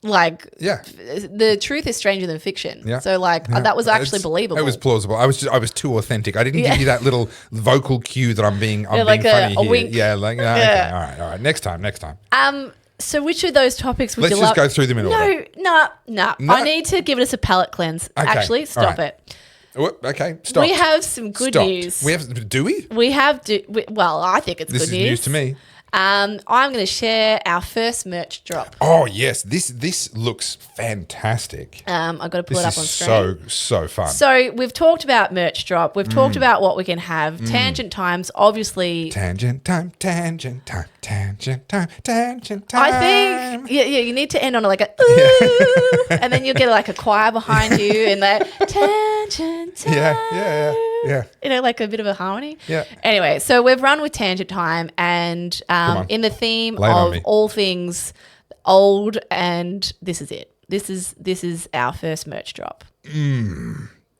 Like, Yeah. the truth is stranger than fiction. Yeah. So, like, that was actually believable. It was plausible. I was too authentic. I didn't give you that little vocal cue that I'm being like funny a here. wink. Yeah, like okay, all right. Next time. So which of those topics would Let's you just love? go through them in order. No. No? I need to give us a palate cleanse. Okay, Actually, stop all right. it. Okay, stop. We have some good news. Do we? We have. Well, I think it's This good is news to me. I'm going to share our first merch drop. Oh yes, this looks fantastic. I've got to pull it up on This screen. is so fun. So we've talked about merch drop. We've talked about what we can have. Tangent Times, obviously. Tangent time. I think, yeah, you need to end on like a ooh, and then you'll get like a choir behind you and that tangent time. Yeah. You know, like a bit of a harmony. Yeah. Anyway, so we've run with Tangent Time and in the theme Lay it on of me. all things old, and this is it. This is our first merch drop.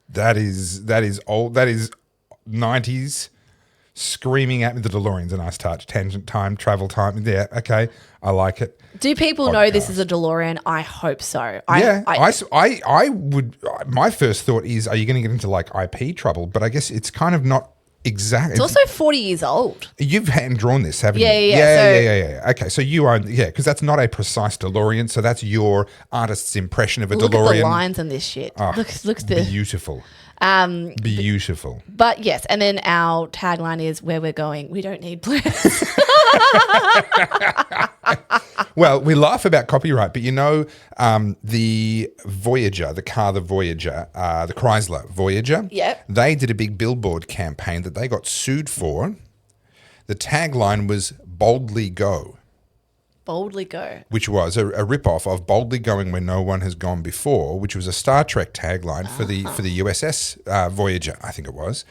That is old. That is 90s. Screaming at me, the DeLorean's a nice touch. Tangent time, travel time. Yeah, okay. I like it. Do people know this is a DeLorean? I hope so. I would. My first thought is, are you going to get into like IP trouble? But I guess it's kind of not exact. It's also 40 years old. You've hand drawn this, haven't you? Yeah. Okay, so you own, because that's not a precise DeLorean. So that's your artist's impression of a Look DeLorean. at the lines on this shit. Look at the Beautiful. Beautiful. But yes, and then our tagline is where we're going. We don't need plans. Well, we laugh about copyright, but the Voyager, the car, the Voyager, the Chrysler Voyager. Yep. They did a big billboard campaign that they got sued for. The tagline was "Boldly Go," Boldly go. which was a rip-off of "Boldly Going Where No One Has Gone Before," which was a Star Trek tagline for the USS Voyager, I think it was.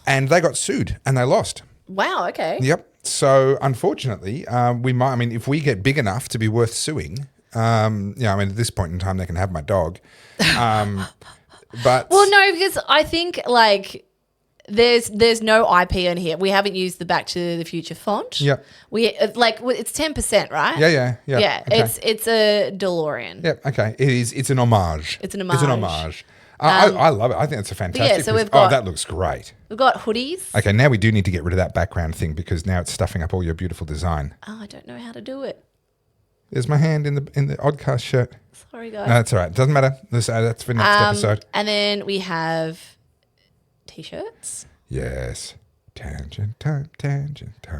And they got sued and they lost. Wow, okay. Yep. So unfortunately, if we get big enough to be worth suing, at this point in time, they can have my dog. But Well, no, because I think like there's no IP in here. We haven't used the Back to the Future font. Yep. It's 10%, right? Yeah. Yeah, Okay. it's a DeLorean. Yep. Okay. It's an homage. It's an It's an homage. homage. I love it. I think it's a fantastic. so piece. we've got- that looks great. We've got hoodies. Okay, now we do need to get rid of that background thing because now it's stuffing up all your beautiful design. Oh, I don't know how to do it. There's my hand in the Oddcast shirt. Sorry, guys. No, that's all right. Doesn't matter. That's for next episode. And then we have t-shirts. Yes. Tangent time.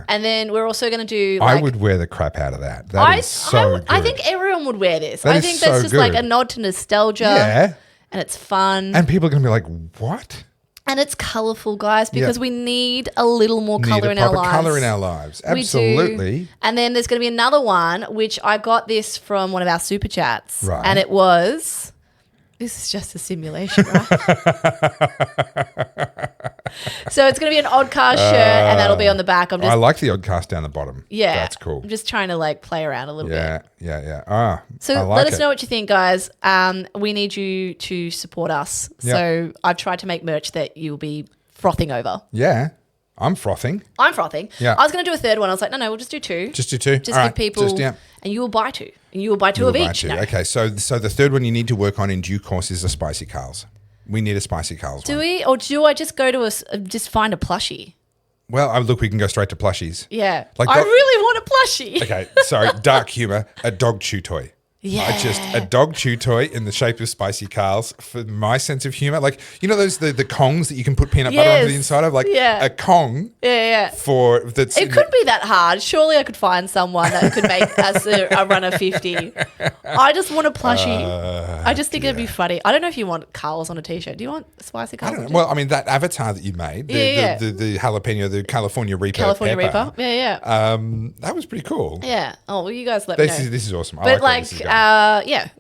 And then we're also going to do I like... would wear the crap out of that. That is so good. I think everyone would wear this. That I is think so that's just like good. a nod to nostalgia. Yeah. And it's fun. And people are going to be like, what? And it's colourful, guys, because Yeah. we need a little more colour in our lives. colour in our lives. We do. Absolutely. And then there's going to be another one, which I got this from one of our super chats. Right. And it was... This is just a simulation, right? So it's going to be an Oddcast shirt, and that'll be on the back. I like the Oddcast down the bottom. Yeah. That's cool. I'm just trying to like play around a little bit. Yeah. So I like let us it. know what you think, guys. We need you to support us. Yeah. So I've tried to make merch that you'll be frothing over. Yeah. I'm frothing. I'm frothing. Yeah. I was going to do a third one. I was like, no, we'll just do two. Just do two. Just All give right. people, Yeah. and you will buy two. And you will buy two We'll of buy each. two. No. Okay, so the third one you need to work on in due course is a Spicy Carlz. We need a Spicy Carlz Do one. we? Or do I just go to just find a plushie? Well, look, we can go straight to plushies. Yeah. Like I dog- really want a plushie. Okay, sorry, dark humour, a dog chew toy. Yeah. Just a dog chew toy in the shape of Spicy Carlz for my sense of humour. Like, you know those the Kongs that you can put peanut butter onto the Yes. inside of? Like Yeah. a Kong Yeah. for that's It could be that hard. Surely I could find someone that could make us a run of 50. I just want a plushie. I just think it'd be funny. I don't know if you want Carl's on a t-shirt. Do you want Spicy Carl's? I don't know. Well, I mean, that avatar that you made, the jalapeno, the California Reaper. California pepper, Reaper. Yeah. that was pretty cool. Yeah. Oh, well, you guys let me know. This is awesome. I But like where like, this is going.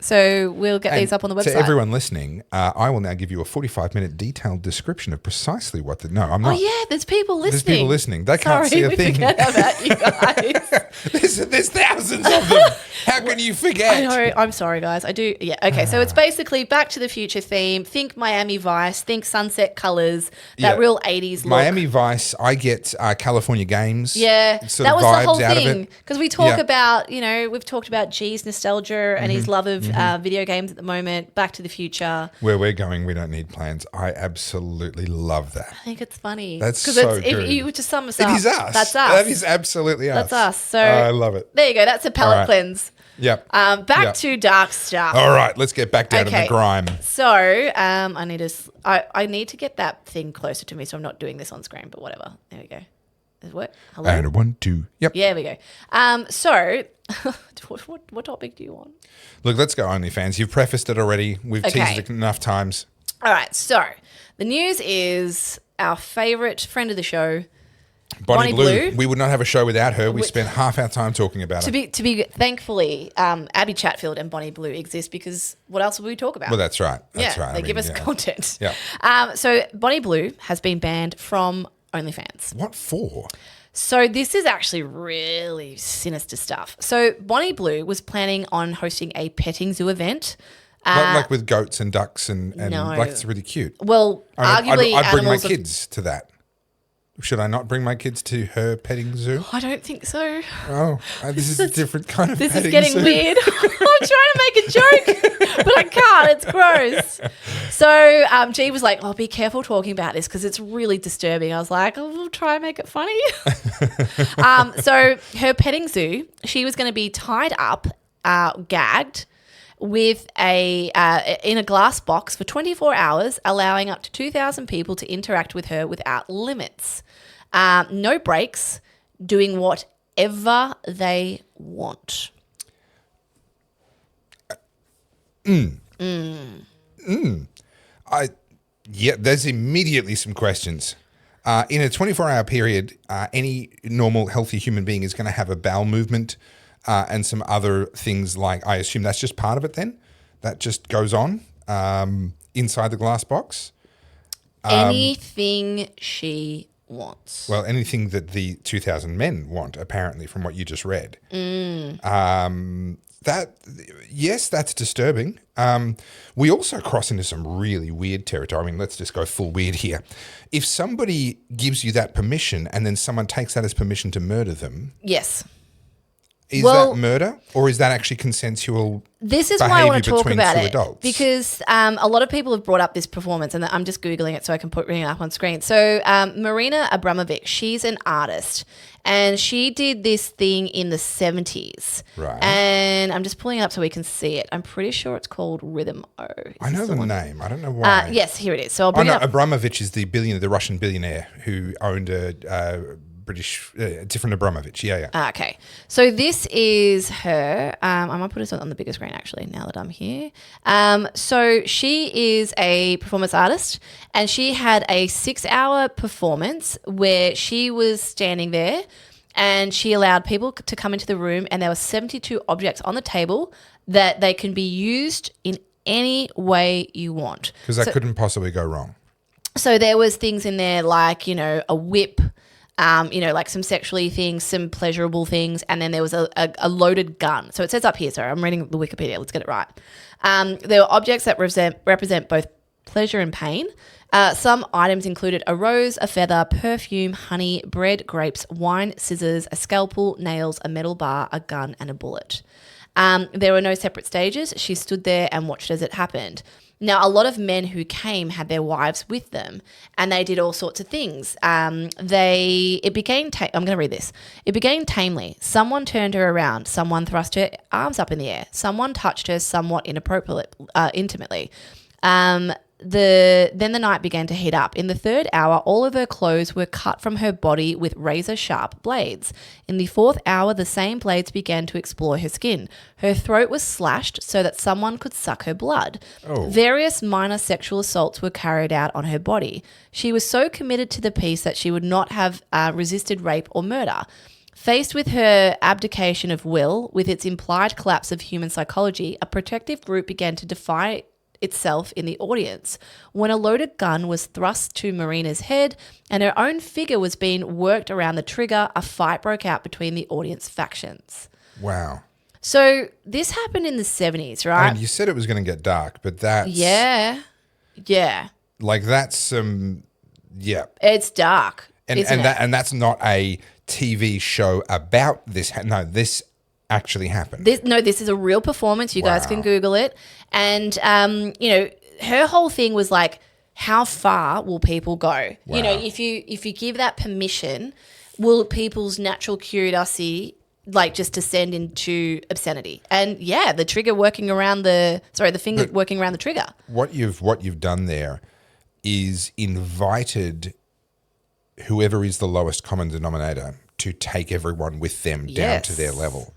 so we'll get these up on the website. To everyone listening, I will now give you a 45-minute detailed description of precisely what the... No, I'm Oh, not. yeah, there's people listening. There's people listening. They can't Sorry, see a we thing. forget about you guys. There's thousands of them. How can you forget? I know. I'm sorry, guys. I do. Yeah. Okay. So it's basically Back to the Future theme. Think Miami Vice. Think sunset colors. That Yeah. real 80s look. Miami Vice, I get California Games. Yeah, sort that of was the vibes whole out of thing. it. Because we talk Yeah. about, we've talked about G's nostalgia and his love of video games at the moment. Back to the Future. Where we're going, we don't need plans. I absolutely love that. I think it's funny. That's so good. If you just sum us up. It is us. That's us. That is absolutely us. That's us. So I love it. There you go. That's a palate right. cleanse. Yep. Back to dark stuff. All right, let's get back down to the grime. So I need to get that thing closer to me, so I'm not doing this on screen. But whatever. There we go. Does it work? Hello. And 1, 2. Yep. Yeah, there we go. So what topic do you want? Look, let's go OnlyFans. You've prefaced it already. We've teased it enough times. All right. So the news is our favorite friend of the show, Bonnie Blue. We would not have a show without her. We spent half our time talking about her. To be thankfully, Abby Chatfield and Bonnie Blue exist because what else would we talk about? Well, that's right. That's right. They give us content. Yeah. So Bonnie Blue has been banned from OnlyFans. What for? So this is actually really sinister stuff. So Bonnie Blue was planning on hosting a petting zoo event. Like with goats and ducks and No. like it's really cute. Well, arguably I'd bring my animals kids to that. Should I not bring my kids to her petting zoo? I don't think so. Oh, this is a different kind of This petting is getting zoo. weird. I'm trying to make a joke, but I can't. It's gross. So G was like, "Oh, be careful talking about this because it's really disturbing." I was like, "Oh, we'll try and make it funny." So her petting zoo, she was going to be tied up, gagged, with in a glass box for 24 hours, allowing up to 2,000 people to interact with her without limits. No breaks, doing whatever they want. There's immediately some questions. In a 24-hour period, any normal, healthy human being is going to have a bowel movement and some other things like, I assume that's just part of it then? That just goes on inside the glass box? Anything she wants. Well, anything that the 2,000 men want, apparently, from what you just read. Yes, that's disturbing. We also cross into some really weird territory. I mean, let's just go full weird here. If somebody gives you that permission and then someone takes that as permission to murder them. Yes. Is that murder or is that actually consensual? This is why I want to talk about it adults? Because a lot of people have brought up this performance and I'm just Googling it so I can bring it up on screen. So Marina Abramovic, she's an artist and she did this thing in the 70s. Right. And I'm just pulling it up so we can see it. I'm pretty sure it's called Rhythm O. I know the name. I don't know why. Yes, here it is. So I'll bring it up. Abramovich is the Russian billionaire who owned a British, different Abramovich. Yeah. Okay. So this is her. I might put this on the bigger screen actually now that I'm here. So she is a performance artist and she had a 6-hour performance where she was standing there and she allowed people to come into the room and there were 72 objects on the table that they can be used in any way you want. Because that couldn't possibly go wrong. So there was things in there like, a whip, like some sexually things, some pleasurable things, and then there was a loaded gun. So it says up here, sorry, I'm reading the Wikipedia, let's get it right. There were objects that represent both pleasure and pain. Some items included a rose, a feather, perfume, honey, bread, grapes, wine, scissors, a scalpel, nails, a metal bar, a gun, and a bullet. There were no separate stages. She stood there and watched as it happened. Now, a lot of men who came had their wives with them and they did all sorts of things. I'm going to read this. It began tamely. Someone turned her around. Someone thrust her arms up in the air. Someone touched her somewhat intimately. Then the night began to heat up. In the third hour, all of her clothes were cut from her body with razor-sharp blades. In the fourth hour, the same blades began to explore her skin. Her throat was slashed so that someone could suck her blood. Oh. Various minor sexual assaults were carried out on her body. She was so committed to the piece that she would not have resisted rape or murder. Faced with her abdication of will, with its implied collapse of human psychology, a protective group began to defy itself in the audience. When a loaded gun was thrust to Marina's head and her own figure was being worked around the trigger, a fight broke out between the audience factions. Wow. So this happened in the 70s, right? I mean, you said it was going to get dark, but that's... Yeah. Like that's some... yeah. It's dark, And isn't it? that's not a TV show about this. No, this actually happened. This is a real performance. You guys can Google it. And, her whole thing was like, how far will people go? Wow. You know, if you give that permission, will people's natural curiosity like just descend into obscenity? And yeah, the finger working around the trigger. What you've done there is invited whoever is the lowest common denominator to take everyone with them down to their level.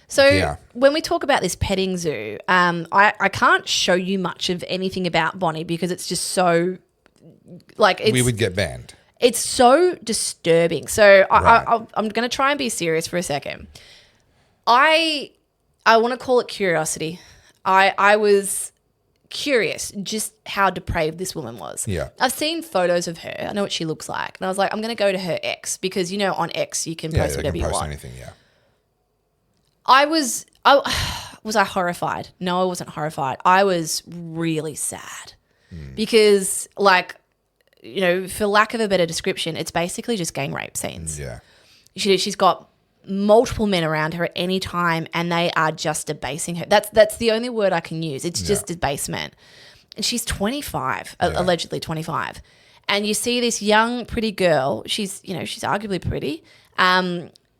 So when we talk about this petting zoo, I can't show you much of anything about Bonnie because it's just so we would get banned. It's so disturbing. So I'm going to try and be serious for a second. I want to call it curiosity. I was curious just how depraved this woman was. Yeah. I've seen photos of her. I know what she looks like. And I was like, I'm going to go to her X because, on X you can post whatever you want. Anything, yeah. Was I horrified? No, I wasn't horrified. I was really sad because for lack of a better description, it's basically just gang rape scenes. Yeah. She's got multiple men around her at any time and they are just debasing her. That's the only word I can use. It's just debasement. And she's 25, allegedly 25. And you see this young, pretty girl, she's arguably pretty,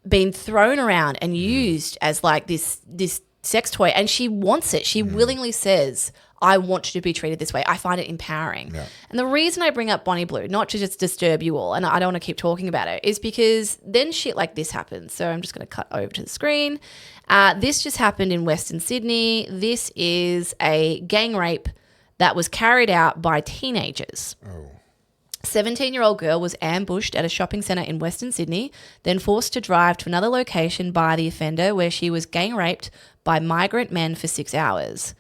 being thrown around and used as like this sex toy, and she wants it. She willingly says, I want you to be treated this way. I find it empowering. Yeah. And the reason I bring up Bonnie Blue, not to just disturb you all, and I don't want to keep talking about it, is because then shit like this happens. So I'm just going to cut over to the screen. This just happened in Western Sydney. This is a gang rape that was carried out by teenagers. Oh. 17-year-old girl was ambushed at a shopping centre in Western Sydney, then forced to drive to another location by the offender where she was gang raped by migrant men for 6 hours.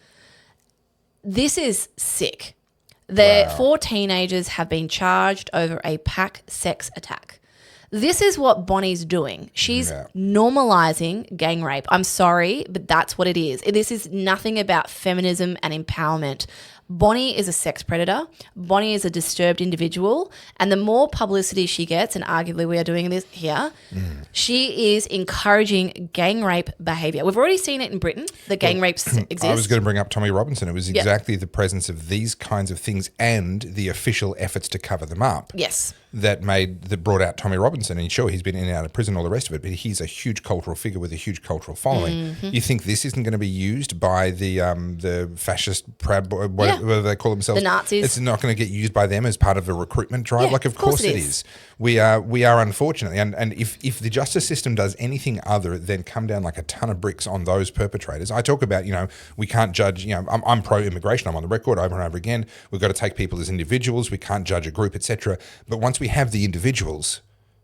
This is sick. The 4 teenagers have been charged over a pack sex attack. This is what Bonnie's doing. She's normalizing gang rape. I'm sorry, but that's what it is. This is nothing about feminism and empowerment. Bonnie is a sex predator. Bonnie is a disturbed individual. And the more publicity she gets, and arguably we are doing this here, she is encouraging gang rape behaviour. We've already seen it in Britain. The gang rapes exist. I was going to bring up Tommy Robinson. It was exactly the presence of these kinds of things and the official efforts to cover them up. Yes. That brought out Tommy Robinson. And sure, he's been in and out of prison, all the rest of it, but he's a huge cultural figure with a huge cultural following. You think this isn't going to be used by the fascist Proud Boy, whatever they call themselves? The Nazis. It's not going to get used by them as part of a recruitment drive? Yeah, of course it is. We are unfortunately, and if the justice system does anything other than come down like a ton of bricks on those perpetrators, I talk about, we can't judge, I'm pro-immigration, I'm on the record over and over again. We've got to take people as individuals. We can't judge a group, etc. But once we have the individuals,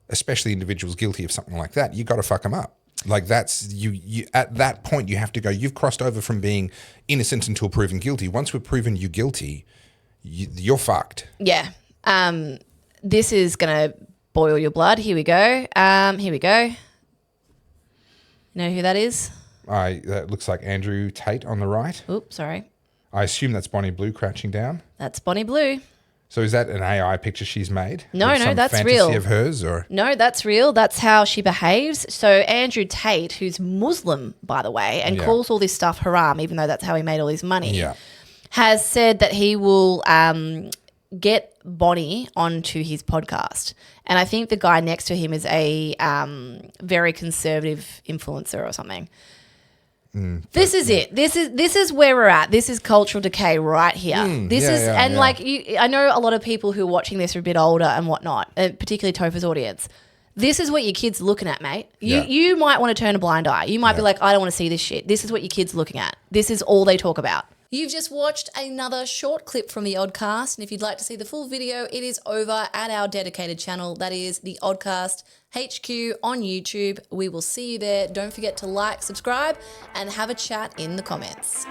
especially individuals guilty of something like that, you got to fuck them up. Like that's you at that point you have to go, you've crossed over from being innocent until proven guilty. Once we've proven you guilty, you're fucked. Yeah. This is going to boil your blood. Here we go. Here we go. You know who that is? That looks like Andrew Tate on the right. Oops, sorry. I assume that's Bonnie Blue crouching down. That's Bonnie Blue. So is that an AI picture she's made? No, that's fantasy real. Of hers, or no, that's real. That's how she behaves. So Andrew Tate, who's Muslim, by the way, and calls all this stuff haram, even though that's how he made all his money, has said that he will get Bonnie onto his podcast. And I think the guy next to him is a very conservative influencer or something. This is it. This is where we're at. This is cultural decay right here. I know a lot of people who are watching this are a bit older and whatnot, particularly Topher's audience. This is what your kid's looking at, mate. You might want to turn a blind eye. You might be like, I don't want to see this shit. This is what your kid's looking at. This is all they talk about. You've just watched another short clip from the Oddcast, and if you'd like to see the full video, it is over at our dedicated channel. That is the Oddcast HQ on YouTube. We will see you there. Don't forget to like, subscribe, and have a chat in the comments.